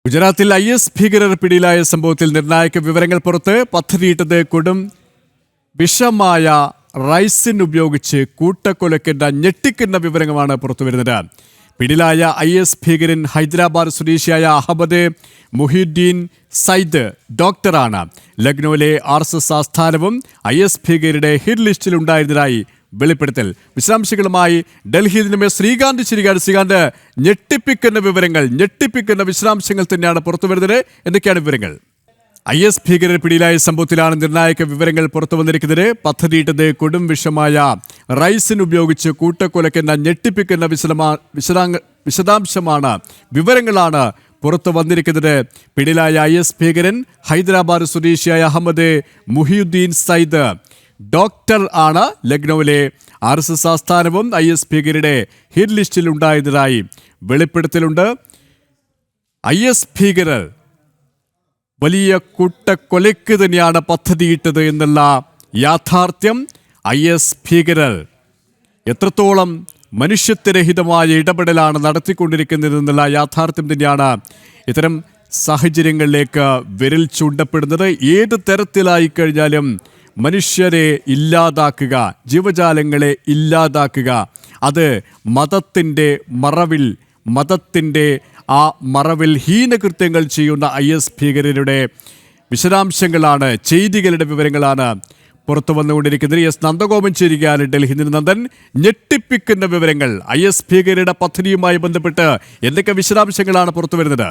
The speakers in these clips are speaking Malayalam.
ഗുജറാത്തിൽ IS ഭീകരർ പിടിയിലായ സംഭവത്തിൽ നിർണായക വിവരങ്ങൾ പുറത്ത്. പദ്ധതിയിട്ടത് കൊടും വിഷമായ റൈസിൻ ഉപയോഗിച്ച് കൂട്ടക്കൊലയ്ക്കേണ്ട ഞെട്ടിക്കുന്ന വിവരങ്ങളാണ് പുറത്തുവരുന്നത്. പിടിയിലായ IS ഭീകരൻ ഹൈദരാബാദ് സ്വദേശിയായ അഹമ്മദ് മുഹിയുദ്ദീൻ സയ്ദ് ഡോക്ടറാണ്. ലക്നൌവിലെ RSS ആസ്ഥാനവും IS ഭീകരരുടെ ഹിറ്റ് ലിസ്റ്റിൽ ഉണ്ടായിരുന്നതായി വെളിപ്പെടുത്തൽ. വിശദാംശങ്ങളുമായി ഡൽഹിയിൽ നിന്നും ശ്രീകാന്ത് ചിരികാട്. ശ്രീകാന്ത്, ഞെട്ടിപ്പിക്കുന്ന വിശദാംശങ്ങൾ തന്നെയാണ് പുറത്തുവരുന്നത്. എന്തൊക്കെയാണ് വിവരങ്ങൾ? IS ഭീകരർ പിടിയിലായ സംഭവത്തിലാണ് നിർണായക വിവരങ്ങൾ പുറത്തു വന്നിരിക്കുന്നത്. പദ്ധതിയിട്ടത് കൊടും വിഷമായ റൈസിൻ ഉപയോഗിച്ച് കൂട്ടക്കൊലയ്ക്കുന്ന ഞെട്ടിപ്പിക്കുന്ന വിശദാംശമാണ് വിവരങ്ങളാണ് പുറത്തു വന്നിരിക്കുന്നത്. പിടിയിലായ IS ഭീകരൻ ഹൈദരാബാദ് സ്വദേശിയായ അഹമ്മദ് മുഹിയുദ്ദീൻ സയ്ദ് ഡോക്ടർ ആണ്. ലക്നൌവിലെ RSS ആസ്ഥാനവും IS ഭീകരരുടെ ഹിറ്റ് ലിസ്റ്റിൽ ഉണ്ടായതായി വെളിപ്പെടുത്തലുണ്ട്. IS ഭീകരർ വലിയ കൂട്ടക്കൊലയ്ക്ക് തന്നെയാണ് പദ്ധതിയിട്ടത് എന്നുള്ള യാഥാർത്ഥ്യം. IS ഭീകരർ എത്രത്തോളം മനുഷ്യത്വരഹിതമായ ഇടപെടലാണ് നടത്തിക്കൊണ്ടിരിക്കുന്നതെന്നുള്ള യാഥാർത്ഥ്യം തന്നെയാണ് ഇത്തരം സാഹചര്യങ്ങളിലേക്ക് വിരൽ ചൂണ്ടപ്പെടുന്നത്. ഏത് തരത്തിലായി കഴിഞ്ഞാലും മനുഷ്യരെ ഇല്ലാതാക്കുക, ജീവജാലങ്ങളെ ഇല്ലാതാക്കുക, അത് മതത്തിൻ്റെ ആ മറവിൽ ഹീനകൃത്യങ്ങൾ ചെയ്യുന്ന IS ഭീകരരുടെ വിശദാംശങ്ങളാണ്, ചെയ്തികളുടെ വിവരങ്ങളാണ് പുറത്തു വന്നുകൊണ്ടിരിക്കുന്നത്. നന്ദഗോപൻ ചേരുകയാണ് ഡൽഹിയിൽ നിന്ന്. നന്ദൻ, ഞെട്ടിപ്പിക്കുന്ന വിവരങ്ങൾ IS ഭീകരരുടെ പദ്ധതിയുമായി ബന്ധപ്പെട്ട് എന്തൊക്കെ വിശദാംശങ്ങളാണ് പുറത്തു വരുന്നത്?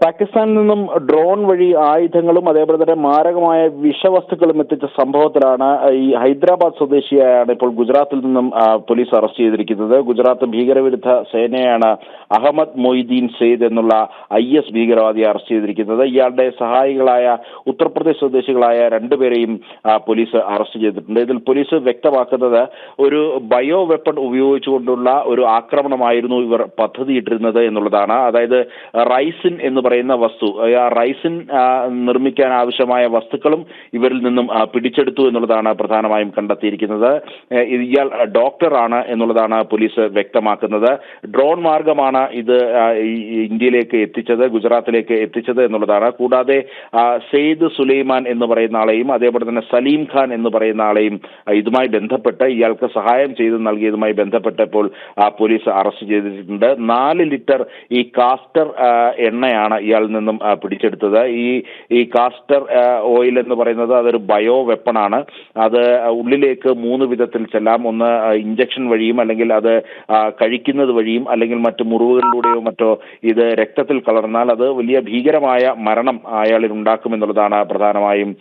പാകിസ്ഥാനിൽ നിന്നും ഡ്രോൺ വഴി ആയുധങ്ങളും അതേപോലെ തന്നെ മാരകമായ വിഷവസ്തുക്കളും എത്തിച്ച സംഭവത്തിലാണ് ഈ ഹൈദരാബാദ് സ്വദേശിയായാണ് ഇപ്പോൾ ഗുജറാത്തിൽ നിന്നും പോലീസ് അറസ്റ്റ് ചെയ്തിരിക്കുന്നത്. ഗുജറാത്ത് ഭീകരവിരുദ്ധ സേനയാണ് അഹമ്മദ് മൊയ്തീൻ സെയ്ദ് എന്നുള്ള IS ഭീകരവാദിയെ അറസ്റ്റ് ചെയ്തിരിക്കുന്നത്. ഇയാളുടെ സഹായികളായ ഉത്തർപ്രദേശ് സ്വദേശികളായ രണ്ടുപേരെയും പോലീസ് അറസ്റ്റ് ചെയ്തിട്ടുണ്ട്. ഇതിൽ പോലീസ് വ്യക്തമാക്കുന്നത് ഒരു ബയോ വെപ്പൺ ഉപയോഗിച്ചുകൊണ്ടുള്ള ഒരു ആക്രമണമായിരുന്നു ഇവർ പദ്ധതിയിട്ടിരുന്നത് എന്നുള്ളതാണ്. അതായത് റൈസിൻ എന്ന് പറയുന്ന വസ്തു, ആ റൈസിൻ നിർമ്മിക്കാൻ ആവശ്യമായ വസ്തുക്കളും ഇവരിൽ നിന്നും പിടിച്ചെടുത്തു എന്നുള്ളതാണ് പ്രധാനമായും കണ്ടെത്തിയിരിക്കുന്നത്. ഇയാൾ ഡോക്ടറാണ് എന്നുള്ളതാണ് പോലീസ് വ്യക്തമാക്കുന്നത്. ഡ്രോൺ മാർഗമാണ് ഇത് ഇന്ത്യയിലേക്ക് എത്തിച്ചത്, ഗുജറാത്തിലേക്ക് എത്തിച്ചത് എന്നുള്ളതാണ്. കൂടാതെ സെയ്ദ് സുലൈമാൻ എന്ന് പറയുന്ന ആളെയും അതേപോലെ തന്നെ സലീം ഖാൻ എന്ന് പറയുന്ന ആളെയും ഇതുമായി ബന്ധപ്പെട്ട് ഇയാൾക്ക് സഹായം ചെയ്ത് നൽകിയതുമായി ബന്ധപ്പെട്ടപ്പോൾ പോലീസ് അറസ്റ്റ് ചെയ്തിട്ടുണ്ട്. 4 ലിറ്റർ ഈ കാസ്റ്റർ എണ്ണയാണ് ഇയാളിൽ നിന്നും പിടിച്ചെടുത്തത്. ഈ കാസ്റ്റർ ഓയിൽ എന്ന് പറയുന്നത് അതൊരു ബയോ വെപ്പണാണ്. അത് ഉള്ളിലേക്ക് 3 വിധത്തിൽ ചെല്ലാം. ഒന്ന് ഇഞ്ചക്ഷൻ വഴിയും, അല്ലെങ്കിൽ അത് കഴിക്കുന്നത് വഴിയും, അല്ലെങ്കിൽ മറ്റു മുറിവുകളിലൂടെയോ മറ്റോ ഇത് രക്തത്തിൽ കലർന്നാൽ അത് വലിയ ഭീകരമായ മരണം അയാളിൽ ഉണ്ടാക്കുമെന്നുള്ളതാണ് പ്രധാനമായും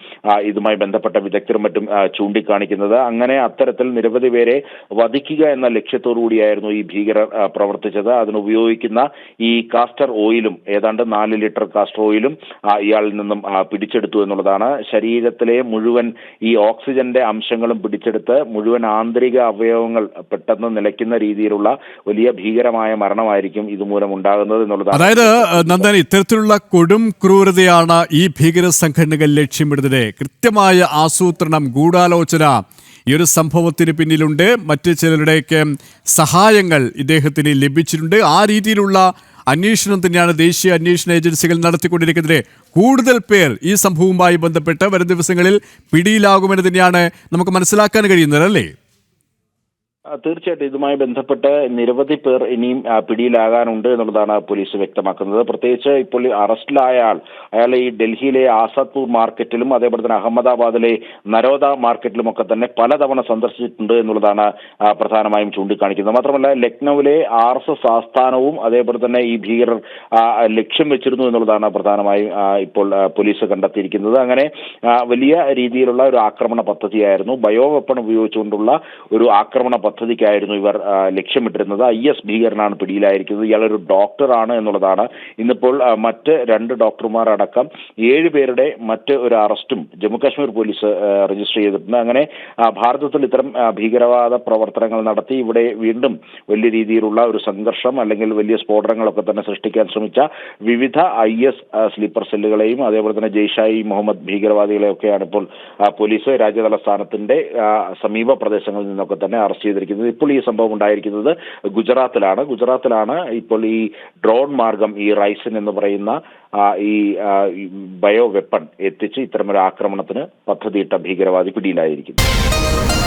ഇതുമായി ബന്ധപ്പെട്ട വിദഗ്ധരും മറ്റും ചൂണ്ടിക്കാണിക്കുന്നത്. അങ്ങനെ അത്തരത്തിൽ നിരവധി പേരെ വധിക്കുക എന്ന ലക്ഷ്യത്തോടു കൂടിയായിരുന്നു ഈ ഭീകരർ പ്രവർത്തിച്ചത്. അതിനുപയോഗിക്കുന്ന ഈ കാസ്റ്റർ ഓയിലും ഏതാണ്ട് 4 ലിറ്റർ കാസ്റ്റർ ഓയിലും ഇയാളിൽ നിന്നും പിടിച്ചെടുത്തു എന്നുള്ളതാണ്. ശരീരത്തിലെ മുഴുവൻ ഈ ഓക്സിജന്റെ അംശങ്ങളും പിടിച്ചെടുത്ത് മുഴുവൻ ആന്തരിക അവയവങ്ങൾ പെട്ടെന്ന് നിലയ്ക്കുന്ന രീതിയിലുള്ള വലിയ ഭീകരമായ മരണമായിരിക്കും ഇതുമൂലം ഉണ്ടാകുന്നത് എന്നുള്ളതാണ്. അതായത് നന്ദൻ, ഇത്തരത്തിലുള്ള കൊടും ക്രൂരതയാണ് ഈ ഭീകര സംഘടനകൾ ലക്ഷ്യമിടുന്നത്. കൃത്യമായ ആസൂത്രണം, ഗൂഢാലോചന ഈ ഒരു സംഭവത്തിന് പിന്നിലുണ്ട്. മറ്റു ചിലരുടെയൊക്കെ സഹായങ്ങൾ ഇദ്ദേഹത്തിന് ലഭിച്ചിട്ടുണ്ട്. ആ രീതിയിലുള്ള അന്വേഷണം തന്നെയാണ് ദേശീയ അന്വേഷണ ഏജൻസികൾ നടത്തിക്കൊണ്ടിരിക്കുന്നത്. കൂടുതൽ പേർ ഈ സംഭവവുമായി ബന്ധപ്പെട്ട് വരും ദിവസങ്ങളിൽ പിടിയിലാകുമെന്ന് തന്നെയാണ് നമുക്ക് മനസ്സിലാക്കാൻ കഴിയുന്നത്, അല്ലേ? തീർച്ചയായിട്ടും ഇതുമായി ബന്ധപ്പെട്ട് നിരവധി പേർ ഇനിയും പിടിയിലാകാനുണ്ട് എന്നുള്ളതാണ് പോലീസ് വ്യക്തമാക്കുന്നത്. പ്രത്യേകിച്ച് ഇപ്പോൾ അറസ്റ്റിലായ അയാൾ ഈ ഡൽഹിയിലെ ആസാദ്പൂർ മാർക്കറ്റിലും അതേപോലെ തന്നെ അഹമ്മദാബാദിലെ നരോദ മാർക്കറ്റിലും ഒക്കെ തന്നെ പലതവണ സന്ദർശിച്ചിട്ടുണ്ട് എന്നുള്ളതാണ് പ്രധാനമായും ചൂണ്ടിക്കാണിക്കുന്നത്. മാത്രമല്ല ലക്നൌവിലെ RSS ആസ്ഥാനവും അതേപോലെ തന്നെ ഈ ഭീകരർ ലക്ഷ്യം വെച്ചിരുന്നു എന്നുള്ളതാണ് പ്രധാനമായും ഇപ്പോൾ പോലീസ് കണ്ടെത്തിയിരിക്കുന്നത്. അങ്ങനെ വലിയ രീതിയിലുള്ള ഒരു ആക്രമണ പദ്ധതിയായിരുന്നു, ബയോ വെപ്പൺ ഉപയോഗിച്ചുകൊണ്ടുള്ള ഒരു ആക്രമണ പദ്ധതിക്കായിരുന്നു ഇവർ ലക്ഷ്യമിട്ടിരുന്നത്. IS ഭീകരനാണ് പിടിയിലായിരിക്കുന്നത്. ഇയാളൊരു ഡോക്ടറാണ് എന്നുള്ളതാണ്. ഇന്നിപ്പോൾ മറ്റ് 2 ഡോക്ടർമാർ അടക്കം 7 പേരുടെ മറ്റ് ഒരു അറസ്റ്റും ജമ്മുകാശ്മീർ പോലീസ് രജിസ്റ്റർ ചെയ്തിട്ടുണ്ട്. അങ്ങനെ ഭാരതത്തിൽ ഇത്തരം ഭീകരവാദ പ്രവർത്തനങ്ങൾ നടത്തി ഇവിടെ വീണ്ടും വലിയ രീതിയിലുള്ള ഒരു സംഘർഷം അല്ലെങ്കിൽ വലിയ സ്ഫോടനങ്ങളൊക്കെ തന്നെ സൃഷ്ടിക്കാൻ ശ്രമിച്ച വിവിധ IS സ്ലീപ്പർ സെല്ലുകളെയും അതേപോലെ തന്നെ ജെയ്ഷായി മുഹമ്മദ് ഭീകരവാദികളെയൊക്കെയാണ് ഇപ്പോൾ പോലീസ് രാജ്യതലസ്ഥാനത്തിന്റെ സമീപ പ്രദേശങ്ങളിൽ നിന്നൊക്കെ തന്നെ അറസ്റ്റ് ചെയ്തിരിക്കുന്നത്. ഉണ്ടായിരിക്കുന്നത്. ഇപ്പോൾ ഈ സംഭവം ഉണ്ടായിരിക്കുന്നത് ഗുജറാത്തിലാണ് ഇപ്പോൾ ഈ ഡ്രോൺ മാർഗം ഈ റൈസിൻ എന്ന് പറയുന്ന ഈ ബയോ വെപ്പൺ എത്തിച്ച് ഇത്തരമൊരു ആക്രമണത്തിന് പദ്ധതിയിട്ട ഭീകരവാദി പിടിയിലായിരിക്കുന്നു.